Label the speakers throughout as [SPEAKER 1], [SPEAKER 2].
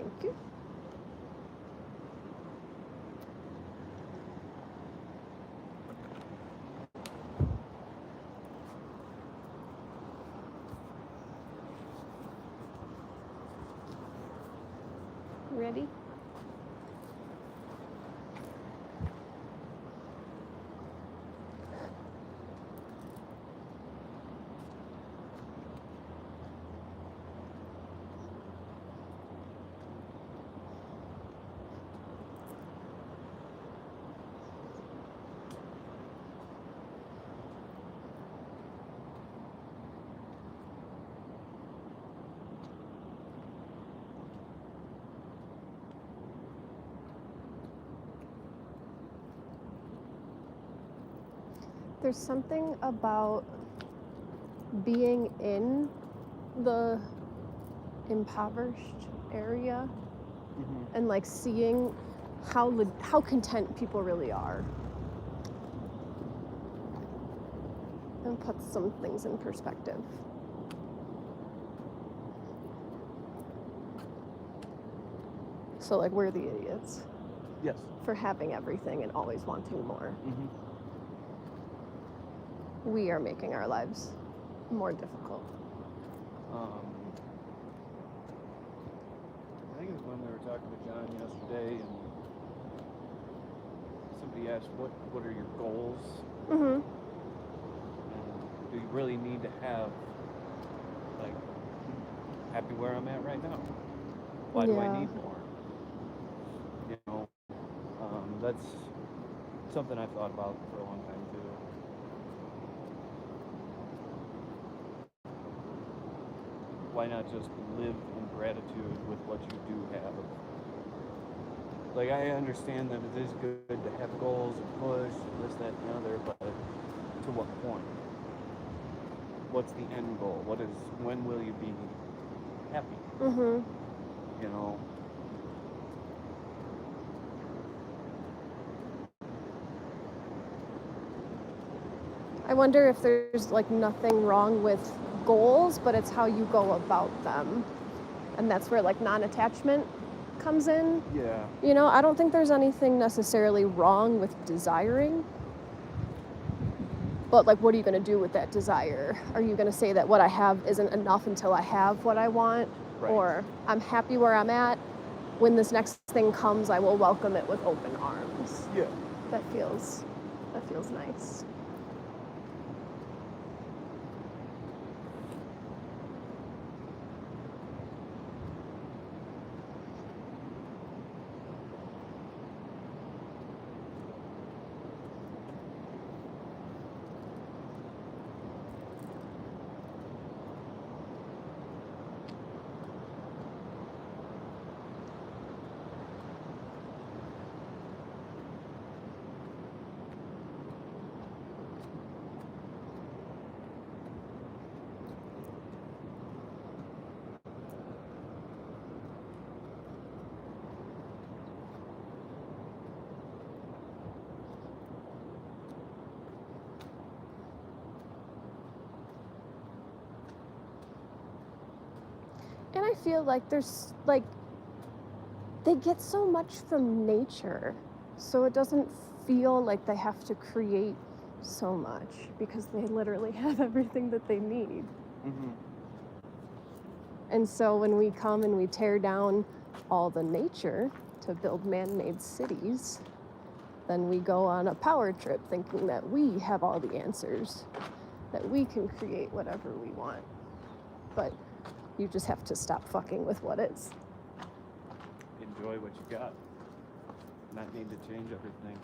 [SPEAKER 1] Thank you. Ready? There's something about being in the impoverished area and like seeing how content people really are. And puts some things in perspective. So like we're the idiots.
[SPEAKER 2] Yes.
[SPEAKER 1] For having everything and always wanting more.
[SPEAKER 2] Mm-hmm.
[SPEAKER 1] We are making our lives more difficult.
[SPEAKER 2] I think it was when we were talking to John yesterday, and somebody asked, "What are your goals?"
[SPEAKER 1] Mm-hmm.
[SPEAKER 2] And do you really need to have, like, happy where I'm at right now? Why do I need more? You know, that's something I've thought about for a long time too. Why not just live in gratitude with what you do have? Like, I understand that it is good to have goals and push, this, that, and the other, but to what point? What's the end goal? When will you be happy?
[SPEAKER 1] Mm-hmm.
[SPEAKER 2] You know?
[SPEAKER 1] I wonder if there's like nothing wrong with goals, but it's how you go about them. And that's where like non-attachment comes in.
[SPEAKER 2] Yeah.
[SPEAKER 1] You know, I don't think there's anything necessarily wrong with desiring. But like, what are you going to do with that desire? Are you going to say that what I have isn't enough until I have what I want?
[SPEAKER 2] Right.
[SPEAKER 1] Or I'm happy where I'm at. When this next thing comes, I will welcome it with open arms.
[SPEAKER 2] Yeah.
[SPEAKER 1] That feels nice. And I feel like there's like, they get so much from nature, so it doesn't feel like they have to create so much because they literally have everything that they need.
[SPEAKER 2] Mm-hmm.
[SPEAKER 1] And so when we come and we tear down all the nature to build man-made cities, then we go on a power trip thinking that we have all the answers, that we can create whatever we want. But you just have to stop fucking with what is.
[SPEAKER 2] Enjoy what you got. Not need to change everything.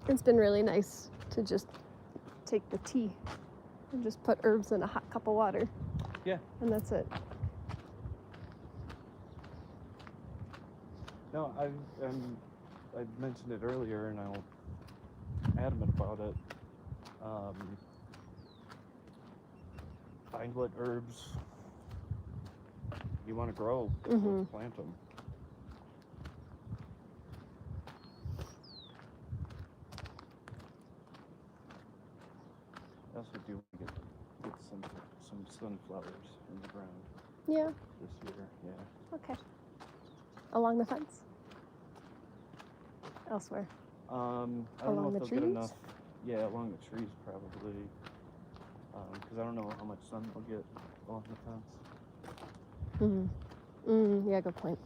[SPEAKER 1] It's been really nice to just take the tea and just put herbs in a hot cup of water.
[SPEAKER 2] Yeah.
[SPEAKER 1] And that's it.
[SPEAKER 2] No, I mentioned it earlier, and I'm adamant about it. Find what herbs you want to grow.
[SPEAKER 1] Mm-hmm.
[SPEAKER 2] Let's plant them. flowers in the ground
[SPEAKER 1] Yeah.
[SPEAKER 2] this year. Yeah.
[SPEAKER 1] Okay. Along the fence? Elsewhere?
[SPEAKER 2] I don't
[SPEAKER 1] Along
[SPEAKER 2] know
[SPEAKER 1] the
[SPEAKER 2] if they'll
[SPEAKER 1] trees?
[SPEAKER 2] get enough. Yeah, along the trees probably. Because I don't know how much sun they'll get along the fence.
[SPEAKER 1] Yeah, good point.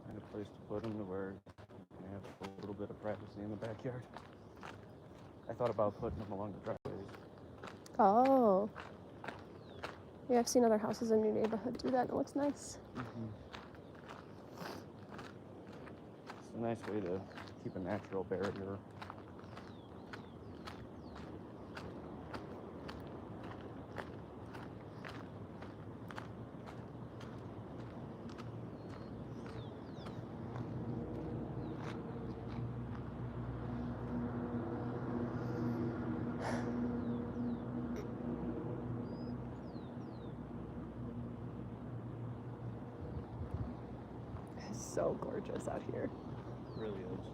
[SPEAKER 2] Find a place to put them to where you can have a little bit of privacy in the backyard. I thought about putting them along the driveways.
[SPEAKER 1] Oh. Yeah, I've seen other houses in your neighborhood do that, and it looks nice.
[SPEAKER 2] It's a nice way to keep a natural barrier.
[SPEAKER 1] It's so gorgeous out here.
[SPEAKER 2] It really is.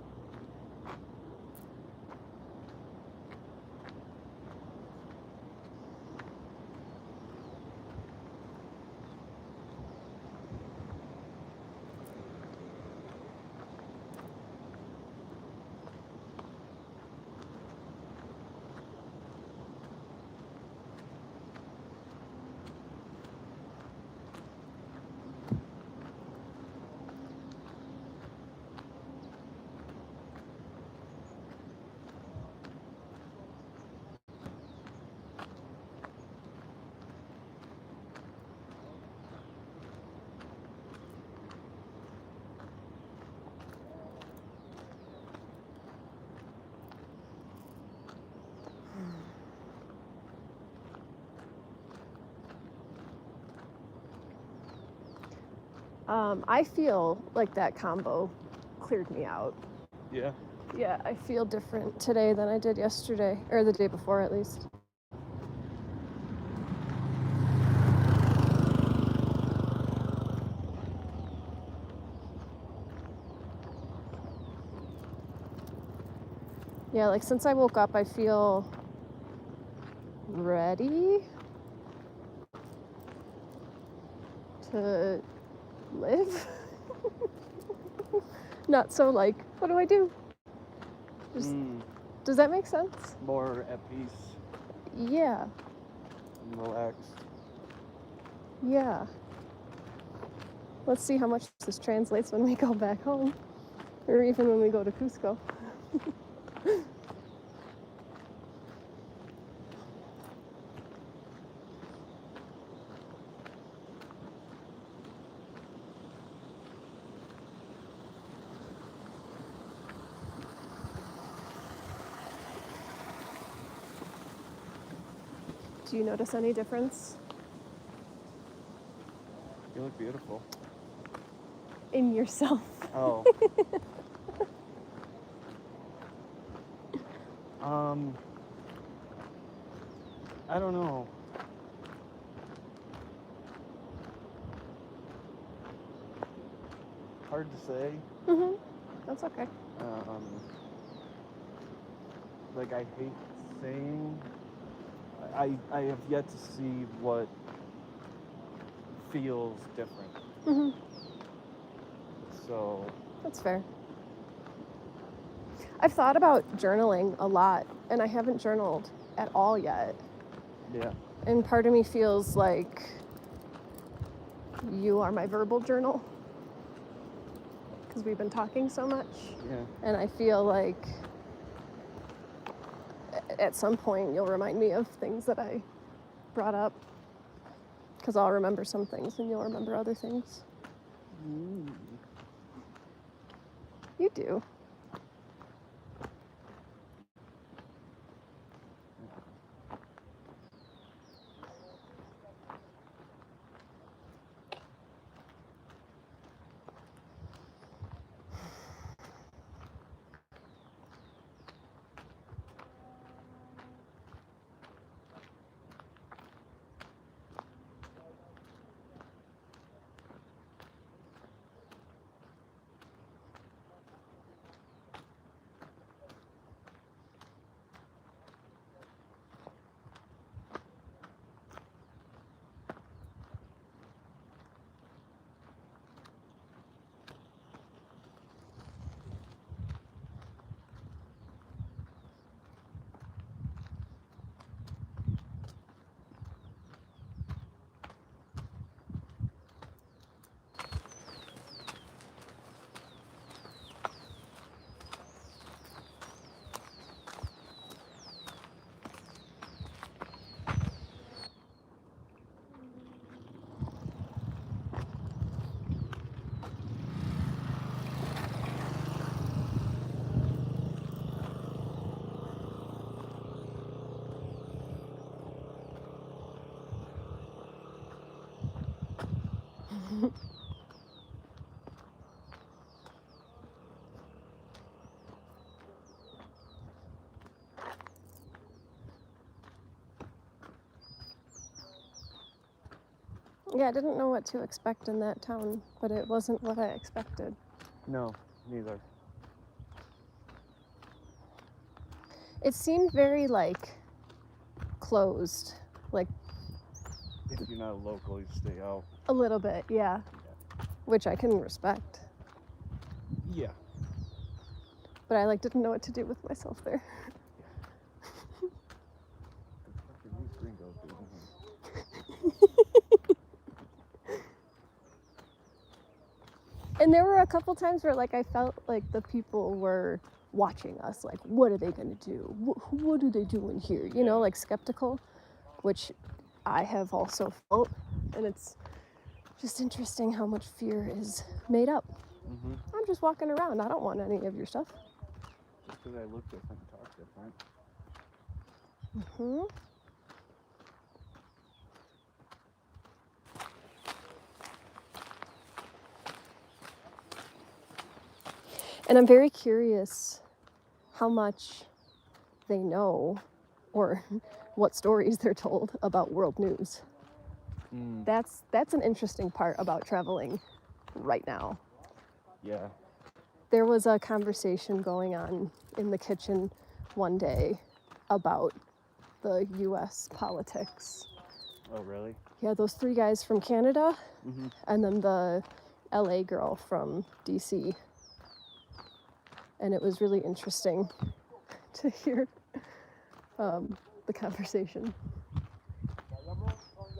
[SPEAKER 1] I feel like that combo cleared me out.
[SPEAKER 2] Yeah.
[SPEAKER 1] Yeah, I feel different today than I did yesterday, or the day before at least. Yeah, like since I woke up, I feel ready to live. Not so like, what do I do? Just, does that make sense?
[SPEAKER 2] More at peace
[SPEAKER 1] Yeah.
[SPEAKER 2] and relaxed.
[SPEAKER 1] Yeah. Let's see how much this translates when we go back home, or even when we go to Cusco. Do you notice any difference
[SPEAKER 2] You look beautiful.
[SPEAKER 1] in yourself?
[SPEAKER 2] Oh. I don't know. Hard to say.
[SPEAKER 1] That's okay.
[SPEAKER 2] Like I hate saying. I have yet to see what feels different. So.
[SPEAKER 1] That's fair. I've thought about journaling a lot, and I haven't journaled at all yet.
[SPEAKER 2] Yeah.
[SPEAKER 1] And part of me feels like you are my verbal journal, because we've been talking so much.
[SPEAKER 2] Yeah.
[SPEAKER 1] And I feel like at some point you'll remind me of things that I brought up, because I'll remember some things and you'll remember other things. You do. Yeah, I didn't know what to expect in that town, but it wasn't what I expected.
[SPEAKER 2] No, neither.
[SPEAKER 1] It seemed very, like, closed. Like,
[SPEAKER 2] If you're not a local, you stay out.
[SPEAKER 1] a little bit, yeah. Which I can respect.
[SPEAKER 2] Yeah.
[SPEAKER 1] But I, like, didn't know what to do with myself there.
[SPEAKER 2] The fuck are these gringos doing here?
[SPEAKER 1] And there were a couple times where, like, I felt like the people were watching us. Like, what are they going to do? What are they doing here? You know, like, skeptical, which I have also felt. And it's just interesting how much fear is made up.
[SPEAKER 2] Mm-hmm.
[SPEAKER 1] I'm just walking around. I don't want any of your stuff.
[SPEAKER 2] Just because I look different and talk different.
[SPEAKER 1] Mm-hmm. And I'm very curious how much they know or what stories they're told about world news.
[SPEAKER 2] Mm.
[SPEAKER 1] That's an interesting part about traveling right now.
[SPEAKER 2] Yeah.
[SPEAKER 1] There was a conversation going on in the kitchen one day about the US politics.
[SPEAKER 2] Oh, really?
[SPEAKER 1] Yeah, those 3 guys from Canada,
[SPEAKER 2] Mm-hmm.
[SPEAKER 1] and then the LA girl from DC. And it was really interesting to hear the conversation.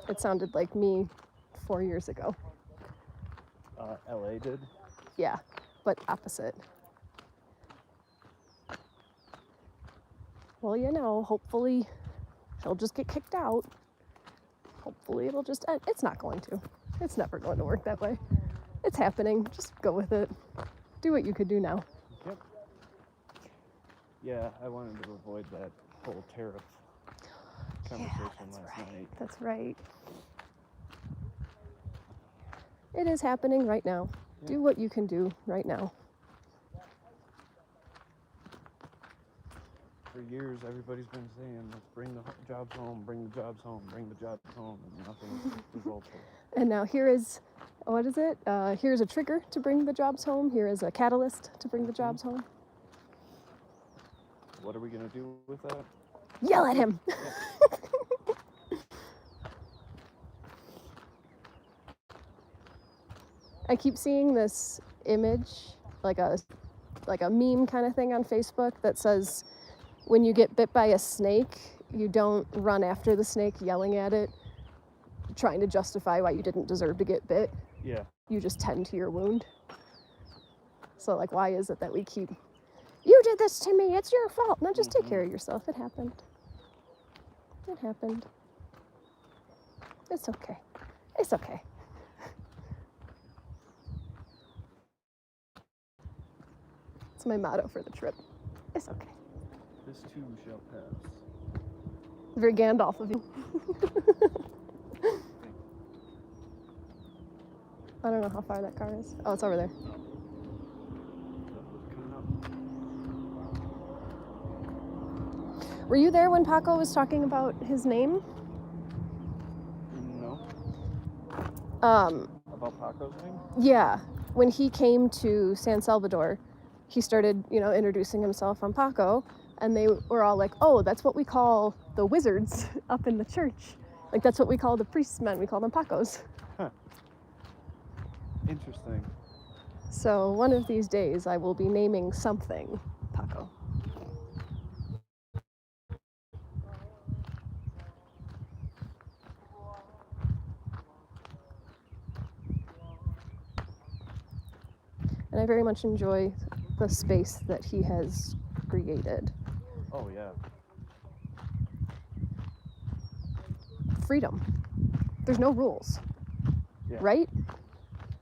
[SPEAKER 1] It sounded like me 4 years ago.
[SPEAKER 2] LA did?
[SPEAKER 1] Yeah, but opposite. Well, you know, hopefully he'll just get kicked out. Hopefully it'll just end. It's not going to. It's never going to work that way. It's happening. Just go with it. Do what you could do now.
[SPEAKER 2] Yep. Yeah, I wanted to avoid that whole tariff conversation last night.
[SPEAKER 1] That's right. It is happening right now.
[SPEAKER 2] Yeah.
[SPEAKER 1] Do what you can do right now.
[SPEAKER 2] For years, everybody's been saying, let's bring the jobs home, bring the jobs home, bring the jobs home, and nothing's resulted.
[SPEAKER 1] And now here is, what is it? Here's a trigger to bring the jobs home. Here is a catalyst to bring the jobs home.
[SPEAKER 2] What are we going to do with that?
[SPEAKER 1] Yell at him. I keep seeing this image, like a meme kind of thing on Facebook that says, when you get bit by a snake, you don't run after the snake yelling at it, trying to justify why you didn't deserve to get bit.
[SPEAKER 2] Yeah.
[SPEAKER 1] You just tend to your wound. So, like, why is it that we keep, you did this to me, it's your fault. No, just take care of yourself. It happened. It happened. It's okay. It's okay. It's my motto for the trip. It's okay.
[SPEAKER 2] This too shall pass.
[SPEAKER 1] Very Gandalf of you. I don't know how far that car is. Oh, it's over there. Were you there when Paco was talking about his name?
[SPEAKER 2] No. About Paco's name?
[SPEAKER 1] Yeah. When he came to San Salvador, he started, introducing himself on Paco, and they were all like, oh, that's what we call the wizards up in the church. Like, that's what we call the priest's men. We call them Pacos.
[SPEAKER 2] Huh. Interesting.
[SPEAKER 1] So one of these days, I will be naming something Paco. And I very much enjoy the space that he has created.
[SPEAKER 2] Oh, yeah.
[SPEAKER 1] Freedom. There's no rules.
[SPEAKER 2] Yeah.
[SPEAKER 1] Right?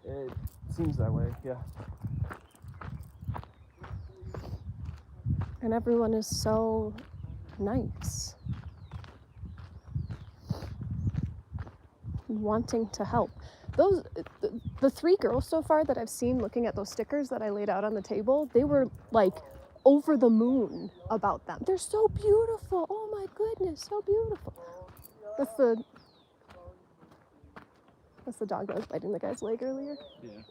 [SPEAKER 2] It seems that way, yeah.
[SPEAKER 1] And everyone is so nice. Wanting to help. those the 3 girls so far that I've seen looking at those stickers that I laid out on the table, they were like over the moon about them. They're so beautiful. Oh my goodness, so beautiful. That's the dog that was biting the guy's leg earlier.
[SPEAKER 2] Yeah.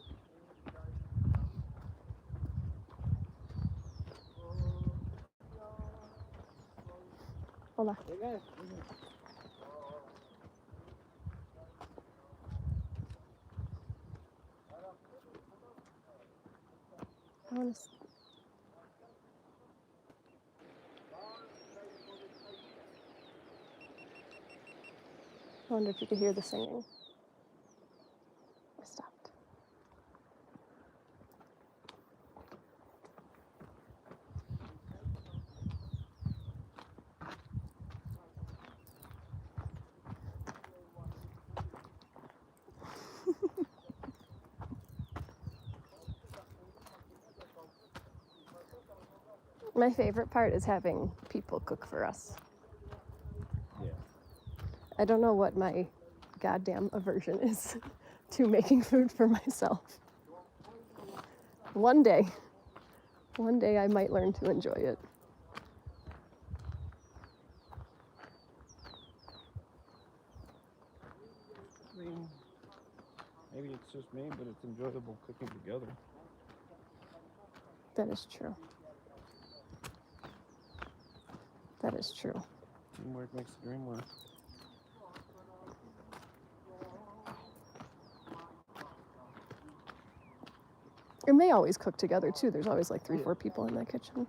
[SPEAKER 1] Hold on. I want to. I wonder if you could hear the singing. I stopped. My favorite part is having people cook for us.
[SPEAKER 2] Yeah.
[SPEAKER 1] I don't know what my goddamn aversion is to making food for myself. One day I might learn to enjoy it.
[SPEAKER 2] I mean, maybe it's just me, but it's enjoyable cooking together.
[SPEAKER 1] That is true. That is true.
[SPEAKER 2] Teamwork makes the dream work.
[SPEAKER 1] And they always cook together too. There's always like 3-4 people in that kitchen.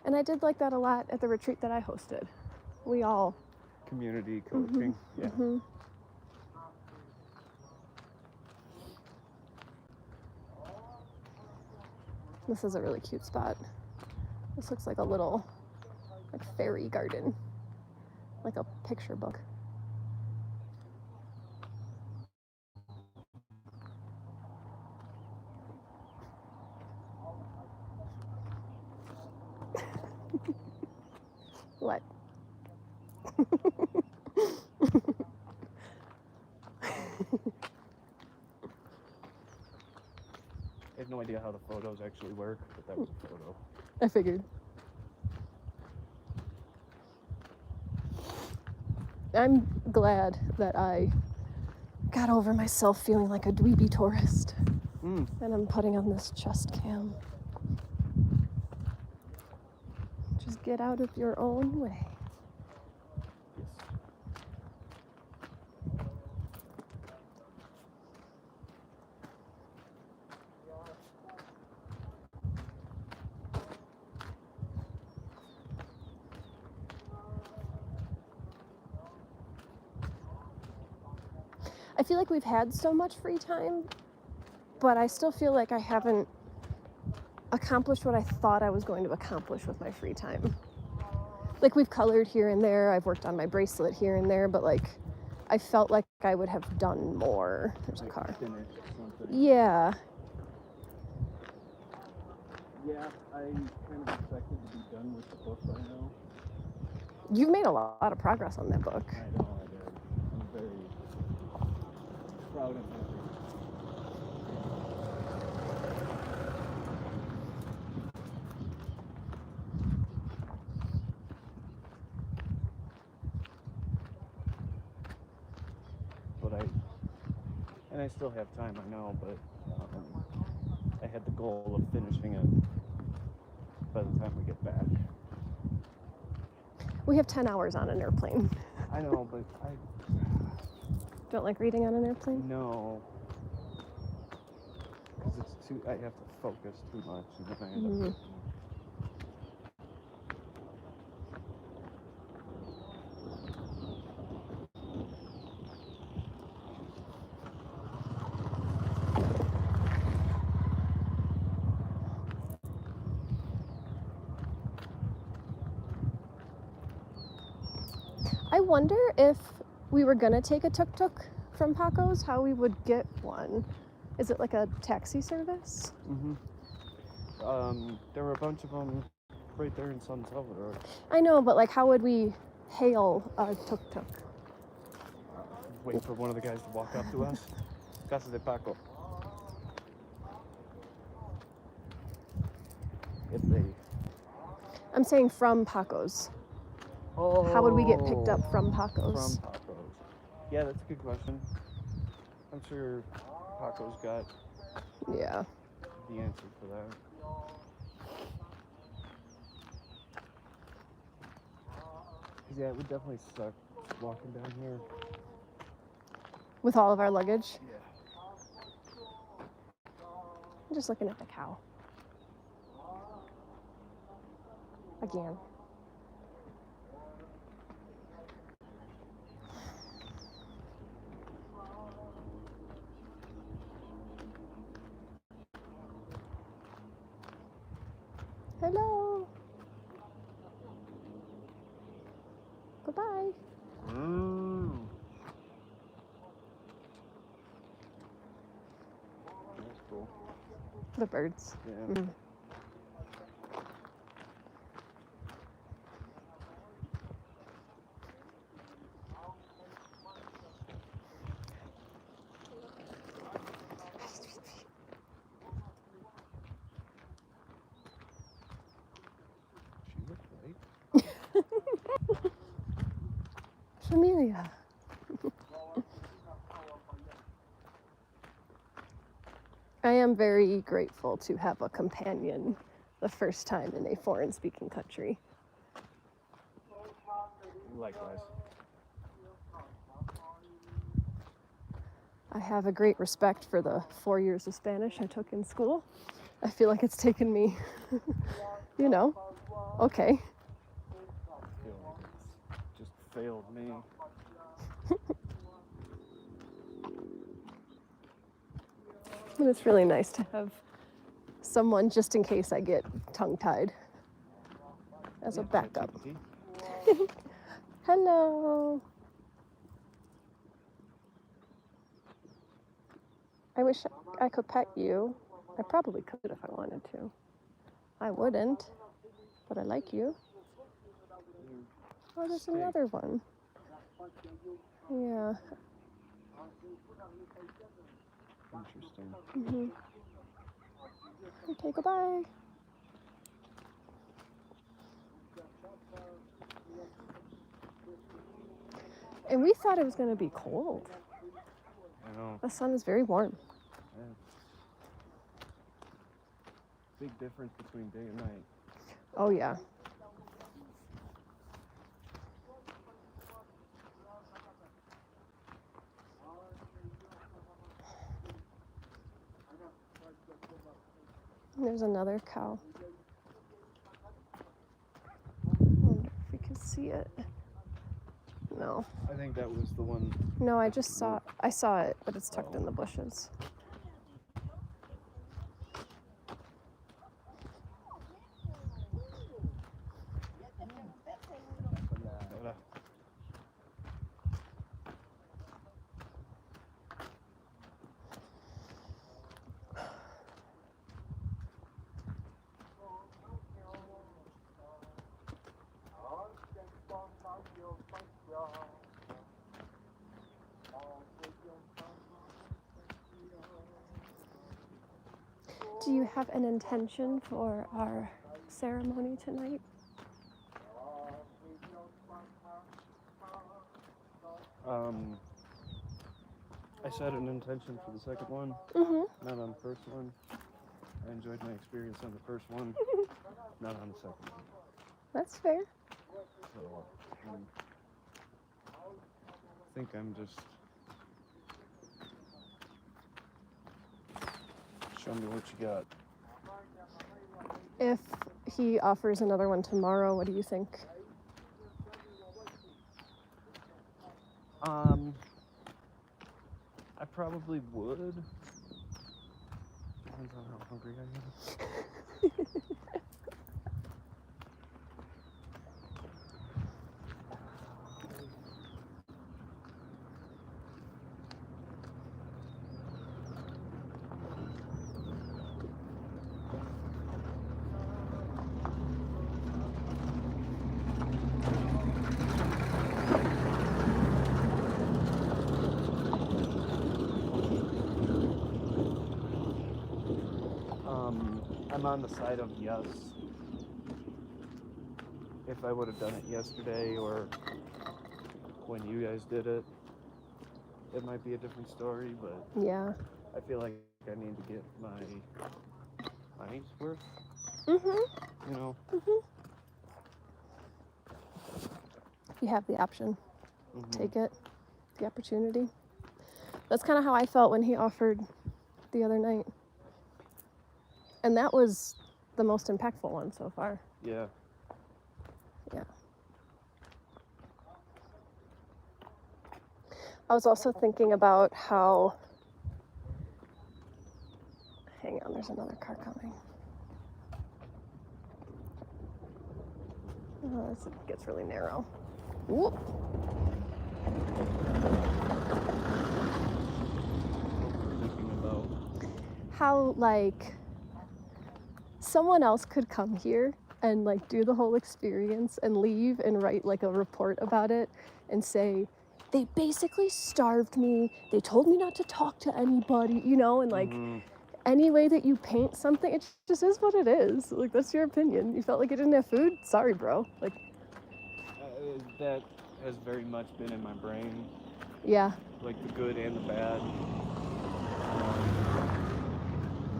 [SPEAKER 1] And I did like that a lot at the retreat that I hosted. We all
[SPEAKER 2] Community cooking. Yeah.
[SPEAKER 1] Mm-hmm. This is a really cute spot. This looks like a little like fairy garden, like a picture book. What?
[SPEAKER 2] I have no idea how the photos actually work, but that was a photo.
[SPEAKER 1] I figured. I'm glad that I got over myself feeling like a dweeby tourist. And I'm putting on this chest cam. Just get out of your own way.
[SPEAKER 2] Yes.
[SPEAKER 1] I feel like we've had so much free time, but I still feel like I haven't accomplished what I thought I was going to accomplish with my free time. Like, we've colored here and there, I've worked on my bracelet here and there, but like, I felt like I would have done more. There's a car.
[SPEAKER 2] Finished something.
[SPEAKER 1] Yeah.
[SPEAKER 2] Yeah, I kind of expected to be done with the book by now.
[SPEAKER 1] You've made a lot of progress on that book.
[SPEAKER 2] I know I did. I'm very proud and happy. And I still have time, I know, but I had the goal of finishing it by the time we get back.
[SPEAKER 1] We have 10 hours on an airplane.
[SPEAKER 2] I know, but I
[SPEAKER 1] Don't like reading on an airplane?
[SPEAKER 2] no, because it's too. I have to focus too much, and then I end up.
[SPEAKER 1] I wonder if we were gonna take a tuk-tuk from Paco's, how we would get one. Is it like a taxi service?
[SPEAKER 2] There were a bunch of them right there in San Salvador.
[SPEAKER 1] I know, but like, how would we hail a tuk-tuk?
[SPEAKER 2] waiting for one of the guys to walk up to us. Casa de Paco. If they.
[SPEAKER 1] I'm saying from Paco's.
[SPEAKER 2] Oh.
[SPEAKER 1] How would we get picked up from Paco's?
[SPEAKER 2] From Paco's. Yeah, that's a good question. I'm sure Paco's got
[SPEAKER 1] Yeah.
[SPEAKER 2] the answer for that. Yeah, it would definitely suck walking down here.
[SPEAKER 1] With all of our luggage.
[SPEAKER 2] Yeah.
[SPEAKER 1] I'm just looking at the cow. Again. Hello. Goodbye.
[SPEAKER 2] That's cool.
[SPEAKER 1] The birds.
[SPEAKER 2] Yeah.
[SPEAKER 1] Mm.
[SPEAKER 2] She looked right.
[SPEAKER 1] Familia. I am very grateful to have a companion the first time in a foreign speaking country.
[SPEAKER 2] Likewise.
[SPEAKER 1] I have a great respect for the 4 years of Spanish I took in school. I feel like it's taken me, okay.
[SPEAKER 2] I feel like it's just failed me.
[SPEAKER 1] But it's really nice to have someone just in case I get tongue-tied as a backup.
[SPEAKER 2] ChatGPT.
[SPEAKER 1] Hello. I wish I could pet you. I probably could if I wanted to. I wouldn't, but I like you. Oh, there's
[SPEAKER 2] Steak.
[SPEAKER 1] another one. Yeah.
[SPEAKER 2] Interesting.
[SPEAKER 1] Mm-hmm. Okay, goodbye. And we thought it was going to be cold.
[SPEAKER 2] I know.
[SPEAKER 1] The sun is very warm.
[SPEAKER 2] Yeah. Big difference between day and night.
[SPEAKER 1] Oh, yeah. There's another cow. I wonder if we can see it. No.
[SPEAKER 2] I think that was the one.
[SPEAKER 1] No, I saw it, but it's tucked in the bushes. Do you have an intention for our ceremony tonight?
[SPEAKER 2] I set an intention for the second one,
[SPEAKER 1] Mm-hmm.
[SPEAKER 2] not on the first one. I enjoyed my experience on the first one, not on the second one.
[SPEAKER 1] That's fair.
[SPEAKER 2] So, I think I'm just... Show me what you got.
[SPEAKER 1] If he offers another one tomorrow, what do you think?
[SPEAKER 2] I probably would. Depends on how hungry I am. on the side of yes. If I would have done it yesterday or when you guys did it, it might be a different story, but
[SPEAKER 1] Yeah.
[SPEAKER 2] I feel like I need to get my money's worth,
[SPEAKER 1] Mm-hmm.
[SPEAKER 2] you know?
[SPEAKER 1] Mm-hmm. You have the option.
[SPEAKER 2] Mm-hmm.
[SPEAKER 1] Take it. The opportunity. That's kind of how I felt when he offered the other night. And that was the most impactful one so far.
[SPEAKER 2] Yeah.
[SPEAKER 1] Yeah. I was also thinking about how... Hang on, there's another car coming. Oh, this gets really narrow. Whoop.
[SPEAKER 2] Thinking about.
[SPEAKER 1] How, like, someone else could come here and, like, do the whole experience and leave and write, like, a report about it and say, they basically starved me, they told me not to talk to anybody, you know, and, like, any way that you paint something, it just is what it is. Like, that's your opinion. You felt like you didn't have food? Sorry, bro. Like,
[SPEAKER 2] that has very much been in my brain.
[SPEAKER 1] yeah.
[SPEAKER 2] Like the good and the bad.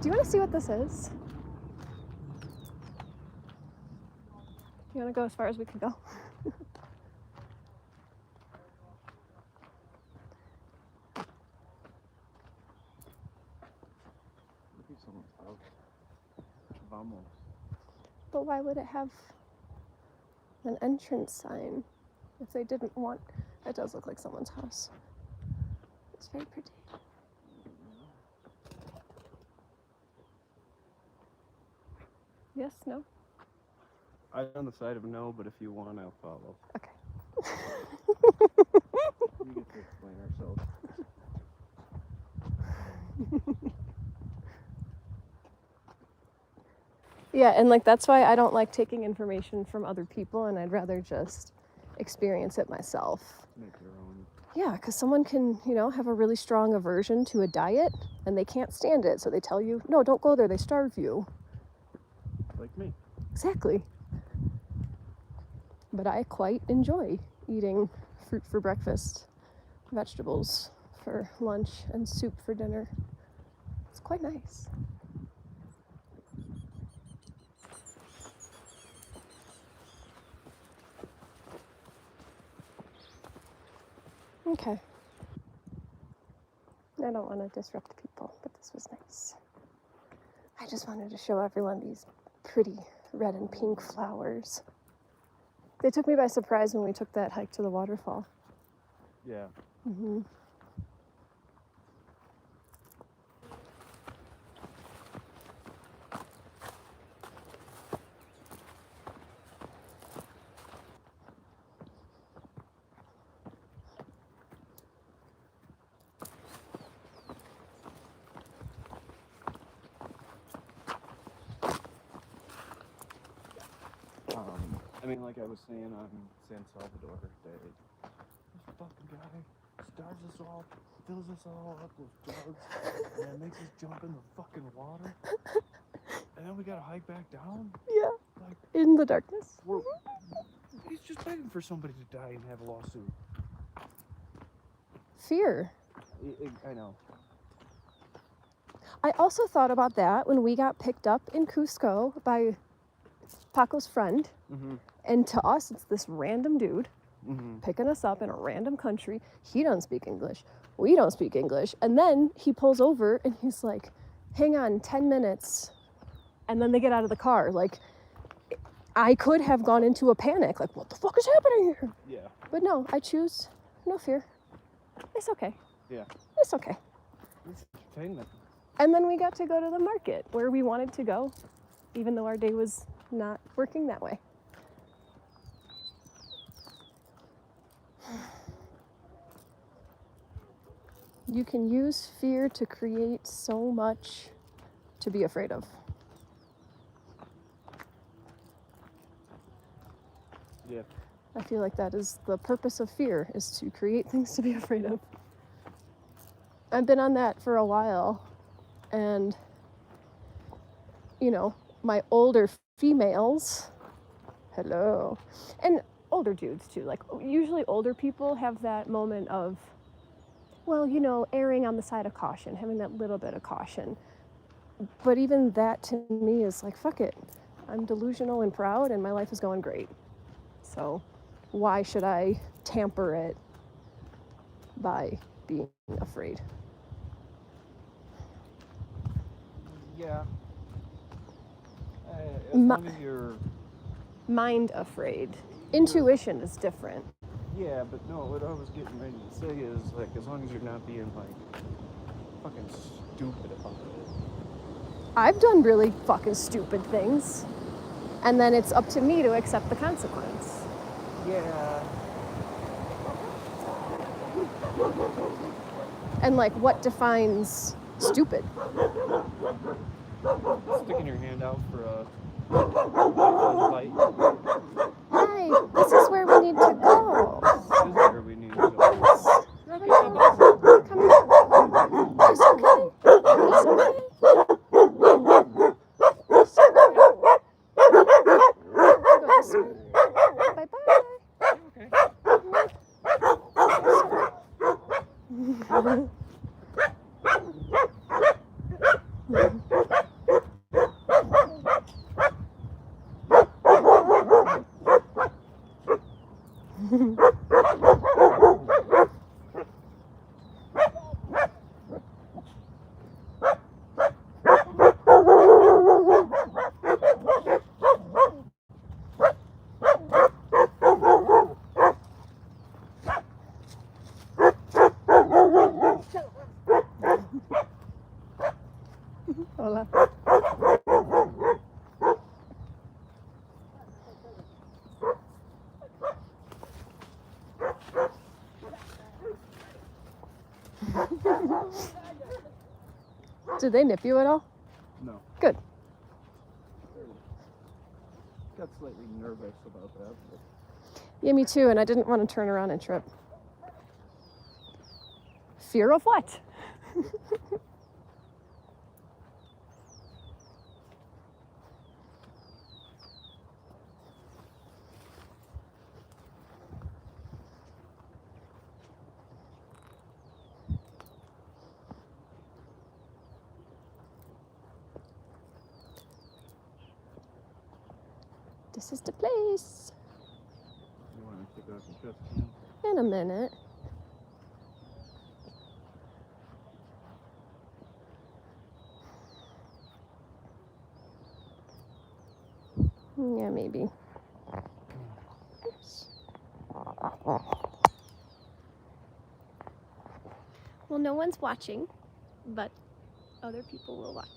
[SPEAKER 1] Do you want to see what this is? You want to go as far as we can go?
[SPEAKER 2] Look at someone's house. Vamos.
[SPEAKER 1] But why would it have an entrance sign if they didn't want... It does look like someone's house. It's very pretty. Yes, no?
[SPEAKER 2] I'm on the side of no, but if you want, I'll follow.
[SPEAKER 1] Okay.
[SPEAKER 2] We get to explain ourselves.
[SPEAKER 1] Yeah, and like that's why I don't like taking information from other people, and I'd rather just experience it myself.
[SPEAKER 2] Make your own.
[SPEAKER 1] Yeah, because someone can, you know, have a really strong aversion to a diet and they can't stand it, so they tell you, no, don't go there, they starve you.
[SPEAKER 2] Like me.
[SPEAKER 1] Exactly. But I quite enjoy eating fruit for breakfast, vegetables for lunch, and soup for dinner. It's quite nice. Okay. I don't want to disrupt people, but this was nice. I just wanted to show everyone these pretty red and pink flowers. They took me by surprise when we took that hike to the waterfall.
[SPEAKER 2] Yeah.
[SPEAKER 1] Mm-hmm.
[SPEAKER 2] I mean, like I was saying on San Salvador Day, this fucking guy starves us all, fills us all up with drugs, and then makes us jump in the fucking water, and then we gotta hike back down?
[SPEAKER 1] Yeah.
[SPEAKER 2] Like,
[SPEAKER 1] in the darkness.
[SPEAKER 2] He's just begging for somebody to die and have a lawsuit.
[SPEAKER 1] Fear.
[SPEAKER 2] I know.
[SPEAKER 1] I also thought about that when we got picked up in Cusco by Paco's friend.
[SPEAKER 2] Mm-hmm.
[SPEAKER 1] And to us, it's this random dude
[SPEAKER 2] Mm-hmm.
[SPEAKER 1] picking us up in a random country. He doesn't speak English. We don't speak English. And then he pulls over and he's like, hang on, 10 minutes. And then they get out of the car. Like, I could have gone into a panic. Like, what the fuck is happening here?
[SPEAKER 2] Yeah.
[SPEAKER 1] But no, I choose no fear. It's okay.
[SPEAKER 2] Yeah.
[SPEAKER 1] It's okay.
[SPEAKER 2] It's entertainment.
[SPEAKER 1] And then we got to go to the market where we wanted to go, even though our day was not working that way. You can use fear to create so much to be afraid of.
[SPEAKER 2] Yeah.
[SPEAKER 1] I feel like that is the purpose of fear, is to create things to be afraid of. I've been on that for a while, and, you know, my older females, hello, and older dudes too. Like usually older people have that moment of, well, you know, erring on the side of caution, having that little bit of caution. But even that to me is like, fuck it. I'm delusional and proud, and my life is going great. So why should I tamper it by being afraid?
[SPEAKER 2] Yeah. As
[SPEAKER 1] Ma-
[SPEAKER 2] long as you're.
[SPEAKER 1] Mind afraid. Intuition is different.
[SPEAKER 2] Yeah, but no, what I was getting ready to say is, like, as long as you're not being, like, fucking stupid about it.
[SPEAKER 1] I've done really fucking stupid things, and then it's up to me to accept the consequence.
[SPEAKER 2] Yeah.
[SPEAKER 1] And like, what defines stupid?
[SPEAKER 2] Sticking your hand out for a bite.
[SPEAKER 1] Hi, this is where we need to go.
[SPEAKER 2] This is where we need to go.
[SPEAKER 1] Okay, come here. It's okay. It's okay. It's okay. Go this way. Bye-bye.
[SPEAKER 2] Okay.
[SPEAKER 1] Hola. Did they nip you at all?
[SPEAKER 2] No.
[SPEAKER 1] Good.
[SPEAKER 2] Got slightly nervous about that. But...
[SPEAKER 1] Yeah, me too, and I didn't want to turn around and trip. Fear of what? This is the place.
[SPEAKER 2] You want to take off your chest again?
[SPEAKER 1] In a minute. Yeah, maybe. Oops. Well, no one's watching, but other people will watch.